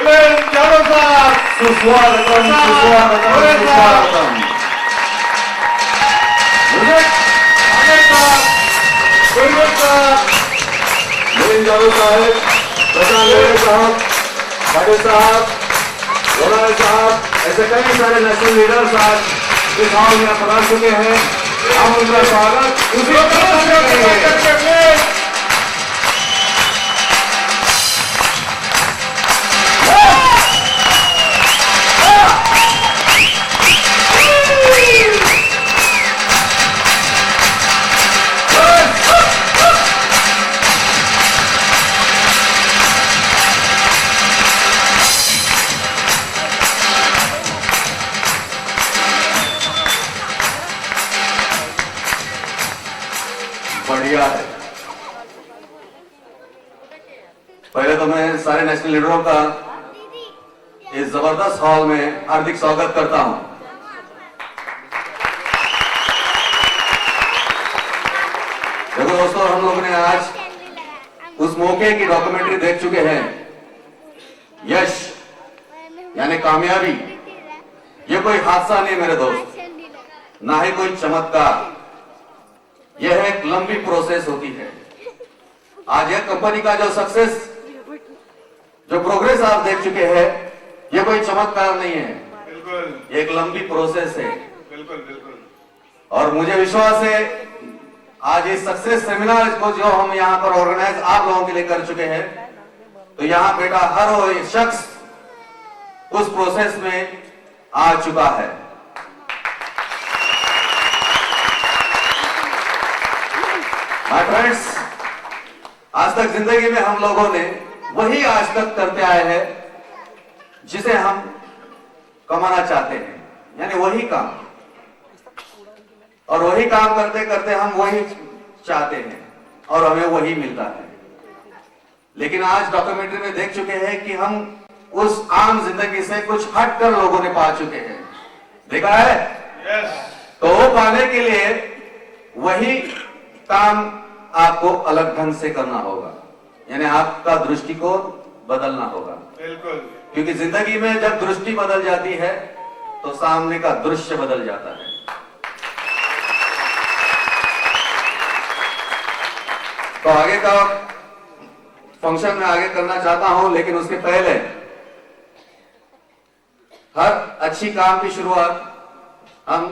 सुस्वागतम सुस्वागतम सुस्वागतम। जावेद साहब, प्रशांत साहब, पाटिल साहब, गोलाल साहब, ऐसे कई सारे नेशनल लीडर्स आज इस हॉल में पधार चुके हैं। हम उनका स्वागत उसी तरह से करेंगे। बढ़िया है। पहले तो मैं सारे नेशनल लीडरों का इस जबरदस्त हॉल में हार्दिक स्वागत करता हूं। देखो दोस्तों, हम लोगों ने आज उस मौके की डॉक्यूमेंट्री देख चुके हैं। यश यानी कामयाबी, ये कोई हादसा नहीं मेरे दोस्त, ना ही कोई चमत्कार। यह एक लंबी प्रोसेस होती है। आज एक कंपनी का जो सक्सेस, जो प्रोग्रेस आप देख चुके हैं, यह कोई चमत्कार नहीं है, बिल्कुल एक लंबी प्रोसेस है। बिल्कुल बिल्कुल। और मुझे विश्वास है आज इस सक्सेस सेमिनार को जो हम यहाँ पर ऑर्गेनाइज आप लोगों के लिए कर चुके हैं, तो यहाँ बेटा हर वो शख्स उस प्रोसेस में आ चुका है। माय फ्रेंड्स, आज तक जिंदगी में हम लोगों ने वही आज तक करते आए हैं जिसे हम कमाना चाहते हैं, यानी वही काम, और वही काम करते करते हम वही चाहते हैं और हमें वही मिलता है। लेकिन आज डॉक्यूमेंट्री में देख चुके हैं कि हम उस आम जिंदगी से कुछ हटकर लोगों ने पा चुके हैं। देखा है? तो वो पाने के लिए वही काम आपको अलग ढंग से करना होगा, यानी आपका दृष्टिकोण बदलना होगा। बिल्कुल। क्योंकि जिंदगी में जब दृष्टि बदल जाती है तो सामने का दृश्य बदल जाता है। तो आगे का फंक्शन में आगे करना चाहता हूं, लेकिन उसके पहले हर अच्छी काम की शुरुआत हम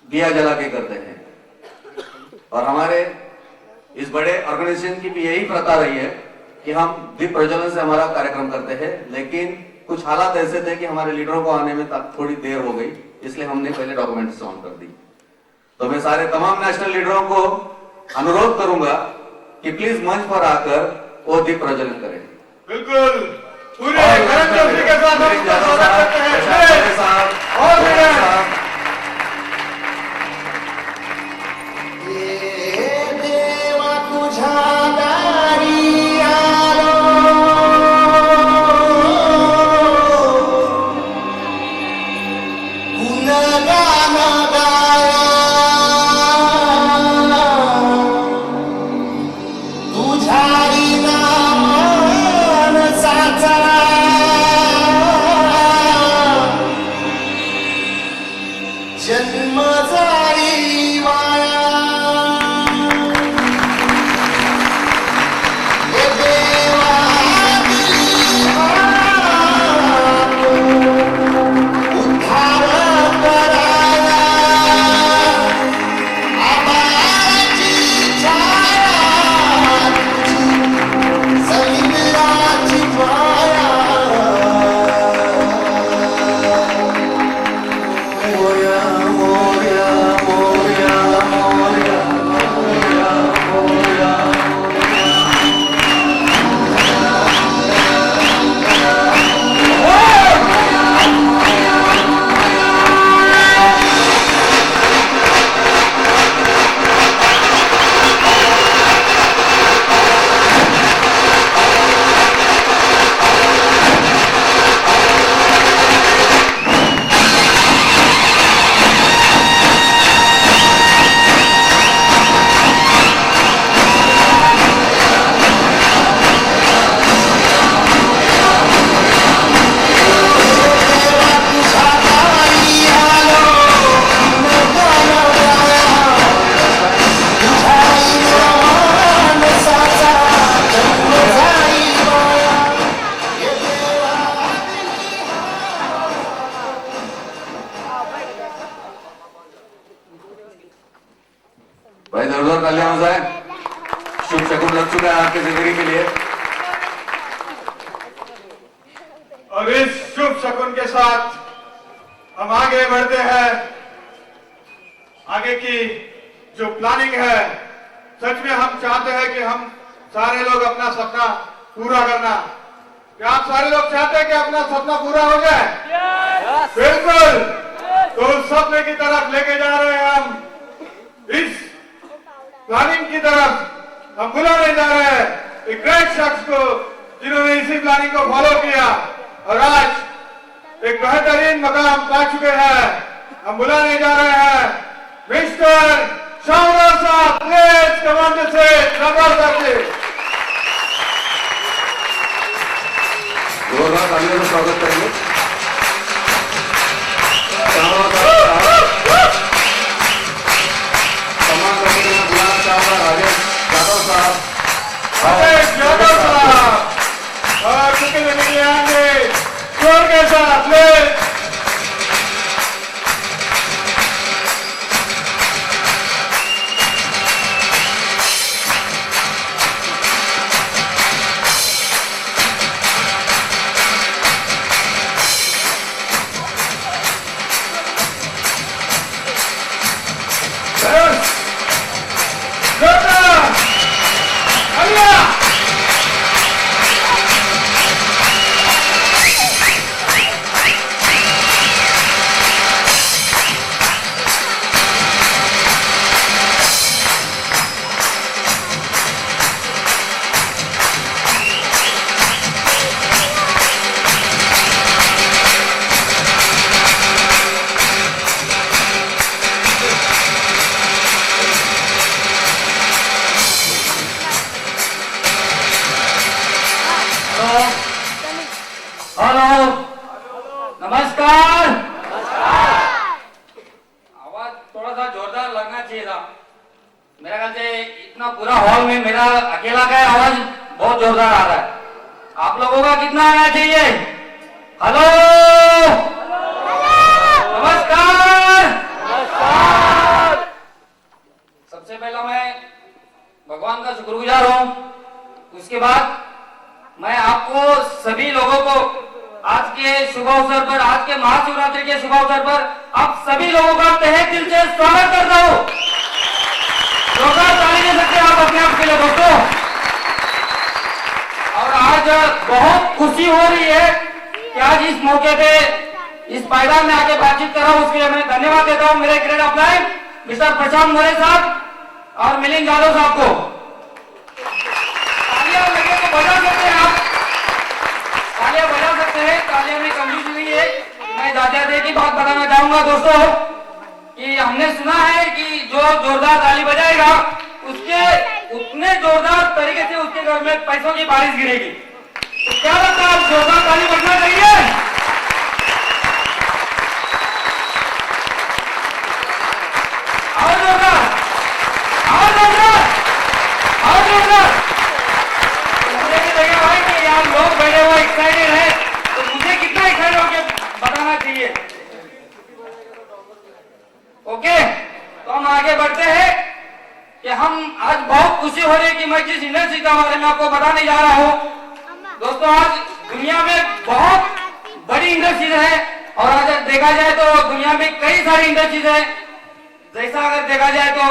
दिया जला के करते हैं, और हमारे इस बड़े ऑर्गेनाइजेशन की भी यही प्रथा रही है कि हम दीप प्रज्वलन से हमारा कार्यक्रम करते हैं। लेकिन कुछ हालात ऐसे थे कि हमारे लीडरों को आने में थोड़ी देर हो गई, इसलिए हमने पहले डॉक्यूमेंट्स ऑन कर दी। तो मैं सारे तमाम नेशनल लीडरों को अनुरोध करूंगा कि प्लीज मंच पर आकर वो दीप प्रज्वलन करें। बिल्कुल, पूरे गर्मजोशी के साथ हम स्वागत करते हैं। और इस शुभ शकुन के साथ हम आगे बढ़ते हैं। आगे की जो प्लानिंग है, सच में हम चाहते हैं कि हम सारे लोग अपना सपना पूरा करना। क्या आप सारे लोग चाहते हैं कि अपना सपना पूरा हो जाए? बिल्कुल। तो उस सपने की तरफ लेके जा रहे हैं हम, इस प्लानिंग की तरफ हम बुलाने जा रहे हैं एक ग्रेट शख्स को जिन्होंने इसी प्लानिंग को फॉलो किया और आज एक बेहतरीन मकाम पा चुके हैं। हम बुलाने जा रहे हैं मिस्टर शामराव साहब। Please come on the stage. जोरदार तालियों से स्वागत करेंगे शामराव साहब। सम्मान करने के लिए बुलाना चाहूंगा राजेश यादव साहब। राजेश यादव साहब और चुके देने के लिए आएंगे जोर के साथ। प्लीज हेलो, नमस्कार। आवाज थोड़ा सा जोरदार लगना चाहिए था। मेरे ख्याल से इतना पूरा हॉल में मेरा अकेला का आवाज बहुत जोरदार आ रहा है। आप लोगों का कितना आना चाहिए? हेलो, नमस्कार। सबसे पहला मैं भगवान का शुक्रगुजार हूं। उसके बाद मैं आपको सभी लोगों को आज के शुभ अवसर पर, आज के महाशिवरात्रि के शुभ अवसर पर आप सभी लोगों का तहे दिल से स्वागत करता हूं। जोरदार ताली दे सकते हैं आप अपने आप के लिए दोस्तों। और आज बहुत खुशी हो रही है कि आज इस मौके पे इस पायदान में आके बातचीत कर रहा हूं। उसके लिए मैं धन्यवाद देता हूं मेरे ग्रेड अपलाइन मिस्टर प्रशांत मोरे साहब और मिलिंद यादव साहब को। तालियां लगे तो बजा सकते हैं आप, तालियां बजा सकते हैं। तालियां में कंजूसी नहीं है। मैं दादा की बात बताना चाहूंगा दोस्तों कि हमने सुना है कि जो जोरदार ताली बजाएगा उसके उतने जोरदार तरीके से उसके घर में पैसों की बारिश गिरेगी। तो क्या लगता है आप जोरदार ताली बजना चाहिए? और जोरदार, और जोरदार, और जोरदार। मुझे भी लगा भाई कि यार लोग बैठे हुए एक्साइटेड है, तो मुझे कितना एक्साइटेड होकर बताना चाहिए। ओके, तो हम आगे बढ़ते हैं कि हम आज बहुत खुशी हो रही है कि मैं जिस इंडस्ट्री के बारे में आपको बताने जा रहा हूँ। दोस्तों, आज दुनिया में बहुत बड़ी इंडस्ट्रीज है और आज देखा जाए तो दुनिया में कई सारी इंडस्ट्रीज है। जैसा अगर देखा जाए तो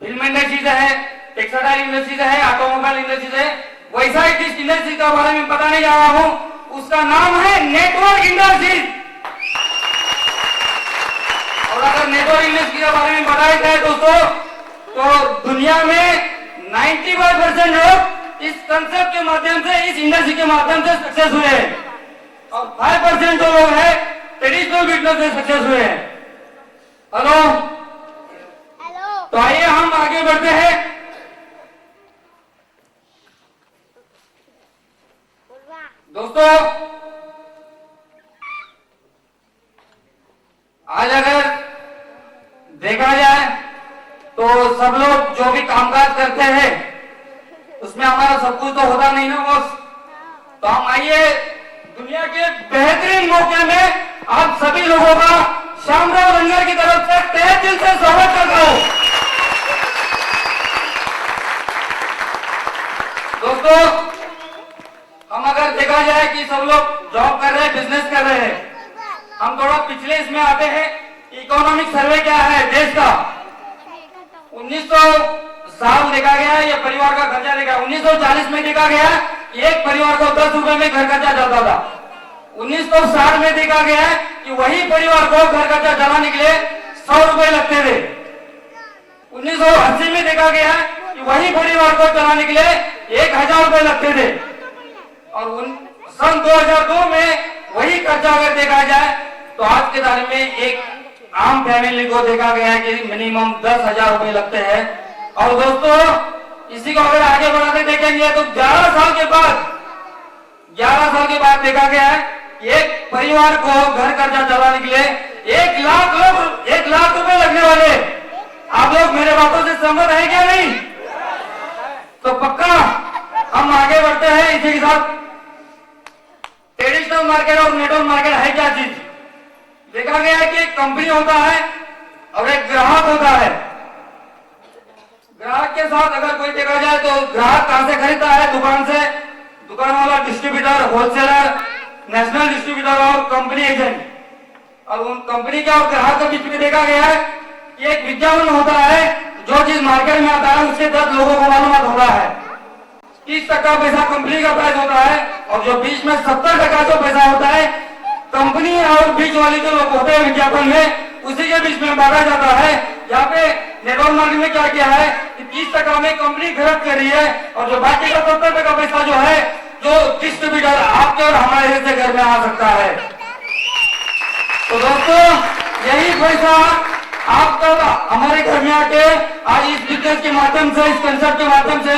फिल्म इंडस्ट्रीज है, टेक्सटाइल इंडस्ट्रीज है, ऑटोमोबाइल इंडस्ट्रीज है। वैसा ही जिस इंडस्ट्री के बारे में बताने जा रहा हूँ उसका नाम है नेटवर्क इंडस्ट्रीज। और अगर नेटवर्क इंडस्ट्री के बारे में बताया जाए दोस्तों तो दुनिया में 95% लोग इस कंसेप्ट के माध्यम से, इस इंडस्ट्री के माध्यम से सक्सेस हुए हैं और 5% जो लोग हैं ट्रेडिशनल बिजनेस में सक्सेस हुए हैं। हेलो, तो आइए हम आगे बढ़ते हैं। दोस्तों, आज अगर देखा जाए तो सब लोग जो भी कामकाज करते हैं उसमें हमारा सब कुछ तो होता नहीं ना बॉस। तो हम आइए दुनिया के बेहतरीन मौके में आप सभी लोगों का शामराव रंगर की तरफ से तहे दिल से स्वागत करता हूं। दोस्तों, हम अगर देखा देखा जाए कि सब लोग जॉब कर रहे हैं, बिजनेस कर रहे हैं। हम थोड़ा पिछले इसमें आते हैं, इकोनॉमिक सर्वे क्या है देश का। 1900 साल देखा गया है, ये परिवार का खर्चा देखा। 1940 में देखा गया कि एक परिवार को 10 रुपए में घर खर्चा जाता था। 1960 में देखा गया है कि वही परिवार को घर खर्चा चलाने के लिए 100 रुपए लगते थे। 1980 में देखा गया है कि वही परिवार को चलाने के लिए 1000 रुपए लगते थे। और सन 2002 में वही खर्चा अगर देखा जाए तो आज के तारीख में एक आम फैमिली को देखा गया है कि मिनिमम 10,000 रुपए लगते हैं। और दोस्तों इसी को अगर आगे बढ़ाते देखेंगे तो 11 साल के बाद देखा गया है कि एक परिवार को घर कर्जा चलाने के लिए 1 लाख रुपए लगने वाले। आप लोग मेरे बातों से सहमत है क्या नहीं? तो पक्का हम आगे बढ़ते हैं इसी के साथ। ट्रेडिशनल मार्केट और नेटवर्क मार्केट है क्या चीज? देखा गया है कि एक कंपनी होता है और एक ग्राहक होता है। ग्राहक के साथ अगर कोई देखा जाए तो ग्राहक कहां से खरीदता है? दुकान से। दुकान वाला डिस्ट्रीब्यूटर, होलसेलर, नेशनल डिस्ट्रीब्यूटर और कंपनी एजेंट। और उन कंपनी के और ग्राहक के बीच में देखा गया है कि एक विज्ञापन होता है, जो चीज मार्केट में आता है उसके 10 लोगों को मालूम होता है। 30% पैसा कंपनी का प्राइस होता है और जो बीच में 70% जो पैसा होता है कंपनी और बीच वाले जो लोग होते हैं विज्ञापन में, उसी के बीच में बांटा जाता है। यहाँ पे नेटवर्क मार्केट में क्या किया है कि 30% में कंपनी खरीद कर रही है और जो बाकी का 70% पैसा जो है, जो डिस्ट्रीब्यूटर आपके और हमारे से घर में आ सकता है। तो दोस्तों यही पैसा आपका हमारे घर में आके आज इस बिजनेस के माध्यम से, इस कंसेप्ट के माध्यम से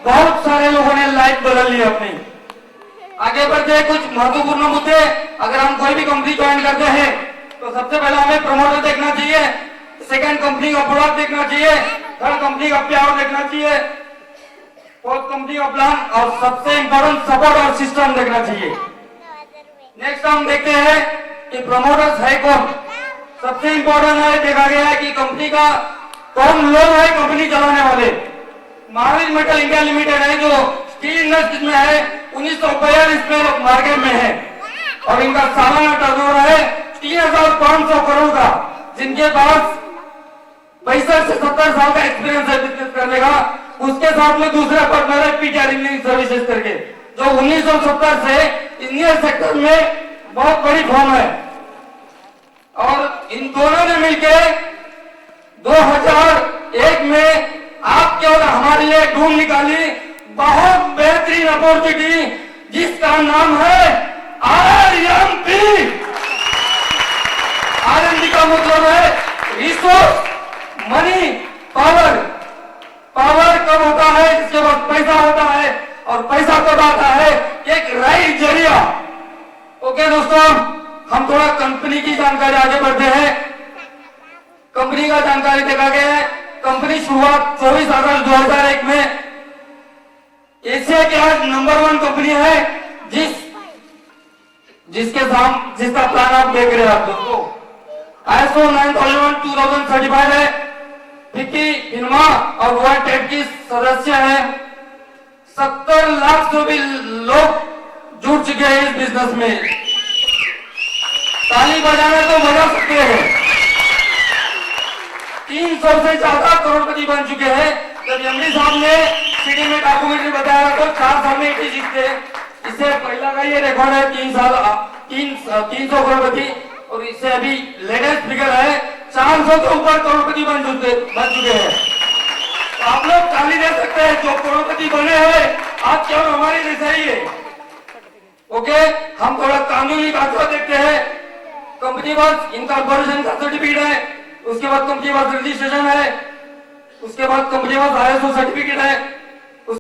बहुत सारे लोगों ने लाइफ बदल ली अपनी। आगे बढ़ते हैं कुछ महत्वपूर्ण मुद्दे। अगर हम कोई भी कंपनी ज्वाइन करते हैं तो सबसे पहले हमें प्रमोटर देखना चाहिए, सेकंड कंपनी का प्रोडक्ट देखना चाहिए, थर्ड कंपनी का प्यार देखना चाहिए, फोर्थ कंपनी का प्लान और सबसे इंपॉर्टेंट सपोर्ट और सिस्टम देखना चाहिए। नेक्स्ट हम देखते हैं कि प्रमोटर्स है कौन। सबसे इंपॉर्टेंट है, देखा गया है कि कंपनी का कौन लोग है कंपनी चलाने वाले। महावीर मेटल इंडिया लिमिटेड है जो स्टील इंडस्ट्री में है, 1942 में मार्केट में है और इनका सालाना टर्नओवर है 3,500 करोड़ का, जिनके पास 65 से 70 साल का एक्सपीरियंस है बिजनेस करने का। उसके साथ में दूसरा पार्टनर है पीटीआर इंजीनियरिंग सर्विसेज करके, जो 1970 से इंजीनियर सेक्टर में बहुत बड़ी फर्म है। और इन दोनों ने मिलकर 2001 में आपके और हमारे लिए ढूंढ निकाली बहुत बेहतरीन अपॉर्चुनिटी, जिसका नाम है RMP। RMP का मतलब है रिसोर्स, मनी, पावर। पावर कब होता है? जिसके पास पैसा होता है, और पैसा कब आता है? एक राइट जरिया। ओके दोस्तों, हम थोड़ा कंपनी की जानकारी आगे बढ़ते हैं। कंपनी का जानकारी देखा गया है। कंपनी शुरुआत 24 अगस्त 2001 में एशिया के आज नंबर 1 कंपनी है, जिसका प्लान आप देख रहे हैं। आप दोस्तों ISO 9001:2000 सर्टिफाइड है, फिक्की, फिनमा और वर्ल्ड ट्रेड की सदस्य है। 70 लाख से भी लोग जुड़ चुके हैं इस बिजनेस में। ताली बजाने तो बजा सकते हैं। 300 से ज्यादा करोड़पति बन चुके हैं। जब एमडी साहब ने सिटी में डॉक्यूमेंट्री बताया तो 4 साल में 80 जीतते। इससे पहला का ये रिकॉर्ड है 300 करोड़पति, और इससे अभी लेटेस्ट फिगर है 400 के ऊपर करोड़पति बन चुके हैं। तो आप लोग ताली दे सकते हैं जो करोड़पति बने हैं आज के और हमारे जैसे ही है। ओके, हम थोड़ा कानूनी कागजात देखते हैं। कंपनी पास इनकॉर्पोरेशन का सर्टिफिकेट है, उसके बाद कंपनी पास रजिस्ट्रेशन है, उसके बाद कंपनी पास ISO सर्टिफिकेट है,